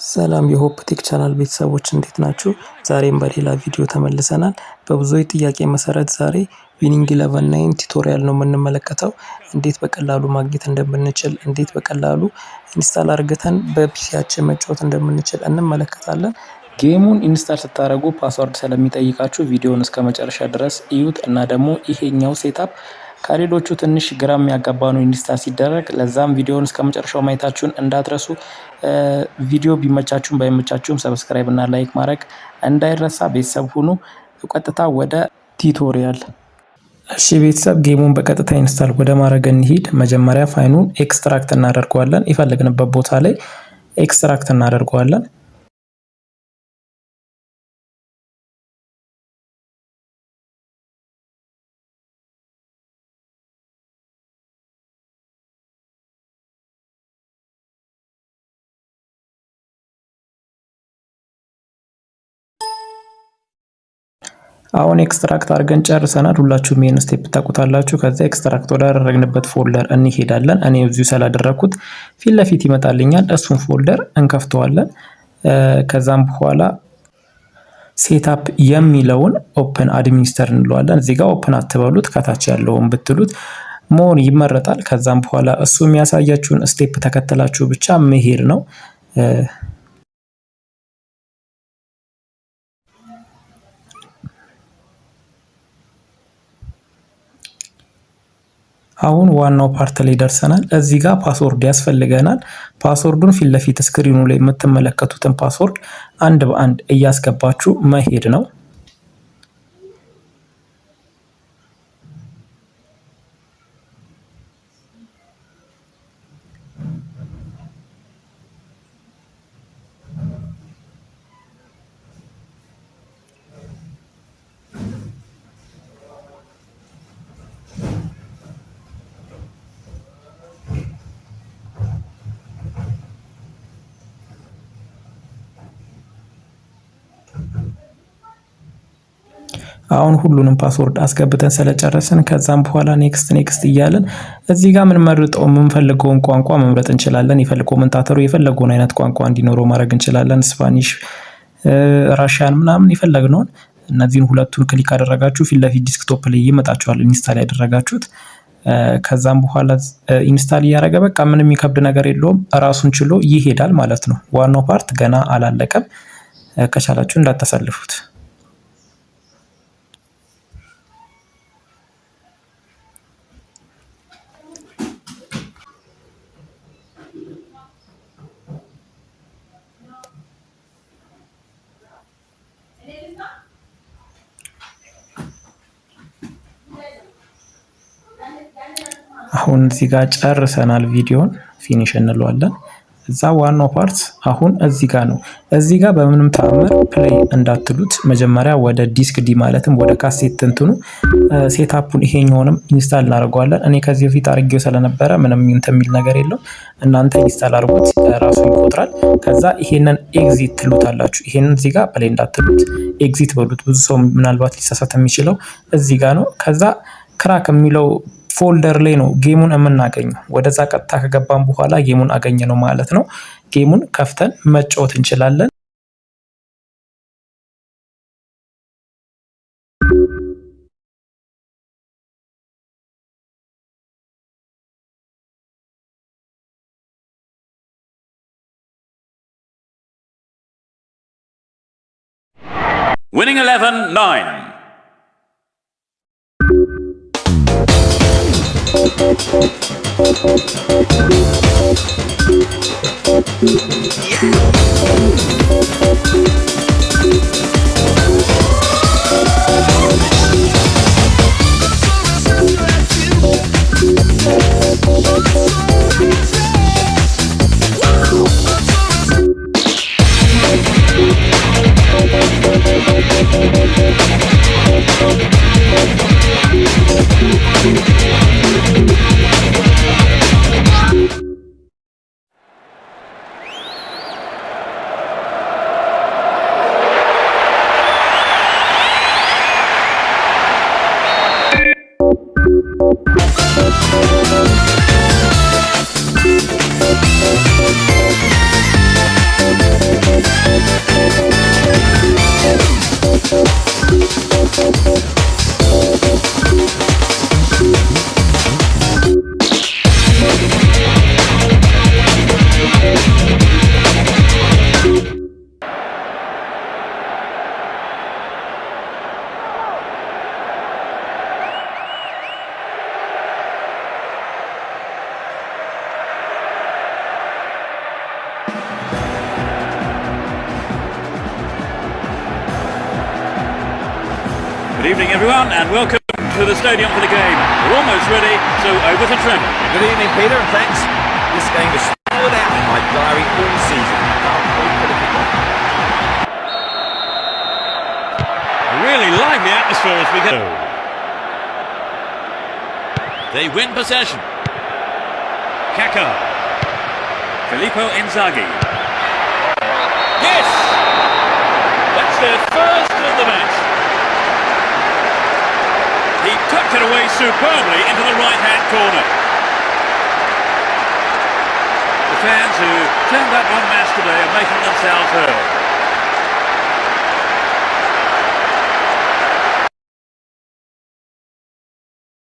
ሰላም የሆፕ ቴክ ቻናል ቤተሰቦች እንዴት ናችሁ? ዛሬም በሌላ ቪዲዮ ተመልሰናል። በብዙዎች ጥያቄ መሰረት ዛሬ ዊኒንግ 11 ቱቶሪያል ነው የምንመለከተው። እንዴት በቀላሉ ማግኘት እንደምንችል፣ እንዴት በቀላሉ ኢንስታል አድርገን በፒሲያችን መጫወት እንደምንችል እንመለከታለን። ጌሙን ኢንስታል ስታደርጉ ፓስወርድ ስለሚጠይቃችሁ ቪዲዮውን እስከመጨረሻ ድረስ እዩት እና ደግሞ ይሄኛው ሴታፕ ከሌሎቹ ትንሽ ግራ የሚያጋባ ነው ኢንስታል ሲደረግ። ለዛም ቪዲዮውን እስከመጨረሻው ማየታችሁን እንዳትረሱ። ቪዲዮ ቢመቻችሁም ባይመቻችሁም ሰብስክራይብ እና ላይክ ማድረግ እንዳይረሳ። ቤተሰብ ሁኑ። ቀጥታ ወደ ቱቶሪያል። እሺ ቤተሰብ ጌሙን በቀጥታ ኢንስታል ወደ ማድረግ እንሂድ። መጀመሪያ ፋይሉን ኤክስትራክት እናደርገዋለን። የፈለግንበት ቦታ ላይ ኤክስትራክት እናደርገዋለን። አሁን ኤክስትራክት አድርገን ጨርሰናል። ሁላችሁም ይሄን ስቴፕ ታውቁታላችሁ። ከዛ ኤክስትራክት ወዳደረግንበት ፎልደር እንሄዳለን። እኔ እዚሁ ስላደረኩት ፊት ለፊት ይመጣልኛል። እሱን ፎልደር እንከፍተዋለን። ከዛም በኋላ ሴታፕ የሚለውን ኦፕን አድሚኒስተር እንለዋለን። እዚህ ጋር ኦፕን አትበሉት፣ ከታች ያለውን ብትሉት ሞር ይመረጣል። ከዛም በኋላ እሱ የሚያሳያችሁን ስቴፕ ተከትላችሁ ብቻ መሄድ ነው። አሁን ዋናው ፓርት ላይ ደርሰናል። እዚህ ጋር ፓስወርድ ያስፈልገናል። ፓስወርዱን ፊት ለፊት ስክሪኑ ላይ የምትመለከቱትን ፓስወርድ አንድ በአንድ እያስገባችሁ መሄድ ነው። አሁን ሁሉንም ፓስወርድ አስገብተን ስለጨረስን ከዛም በኋላ ኔክስት እያለን እዚህ ጋር የምንፈልገውን ቋንቋ መምረጥ እንችላለን። ኮሜንታተሩ የፈለገውን አይነት ቋንቋ እንዲኖረው ማድረግ እንችላለን። ስፓኒሽ፣ ራሽያን ምናምን የፈለግነውን። እነዚህን ሁለቱን ክሊክ አደረጋችሁ ፊት ለፊት ዲስክቶፕ ላይ ይመጣችኋል ኢንስታል ያደረጋችሁት። ከዛም በኋላ ኢንስታል እያደረገ በቃ ምንም የሚከብድ ነገር የለውም፣ ራሱን ችሎ ይሄዳል ማለት ነው። ዋናው ፓርት ገና አላለቀም። ከቻላችሁ እንዳታሳልፉት። አሁን እዚህ ጋር ጨርሰናል። ቪዲዮን ፊኒሽ እንለዋለን። እዛ ዋናው ፓርት አሁን እዚህ ጋር ነው። እዚህ ጋር በምንም ተአምር ፕሌይ እንዳትሉት። መጀመሪያ ወደ ዲስክ ዲ ማለትም ወደ ካሴት እንትኑ ሴታፑን ይሄኛውንም ኢንስታል እናደርገዋለን። እኔ ከዚህ በፊት አድርጌው ስለነበረ ምንም እንትን የሚል ነገር የለው። እናንተ ኢንስታል አድርጉት፣ ራሱ ይቆጥራል። ከዛ ይሄንን ኤግዚት ትሉታላችሁ። ይሄንን እዚህ ጋር ፕሌይ እንዳትሉት ኤግዚት በሉት። ብዙ ሰው ምናልባት ሊሳሳት የሚችለው እዚህ ጋር ነው። ከዛ ክራክ የሚለው ፎልደር ላይ ነው ጌሙን የምናገኘው። ወደዛ ቀጥታ ከገባን በኋላ ጌሙን አገኘ ነው ማለት ነው። ጌሙን ከፍተን መጫወት እንችላለን። Winning 11-9. Good evening, everyone, and welcome to the stadium for the game. We're almost ready, so over to Trent. Good evening, Peter, and thanks. This game was stored out in my diary all season. Can't wait for the kickoff. A really lively atmosphere as we go. They win possession. Kaká. Filippo Inzaghi. Yes! That's their first of the match. He tucked it away superbly into the right-hand corner. The fans who turned up en masse today are making themselves heard.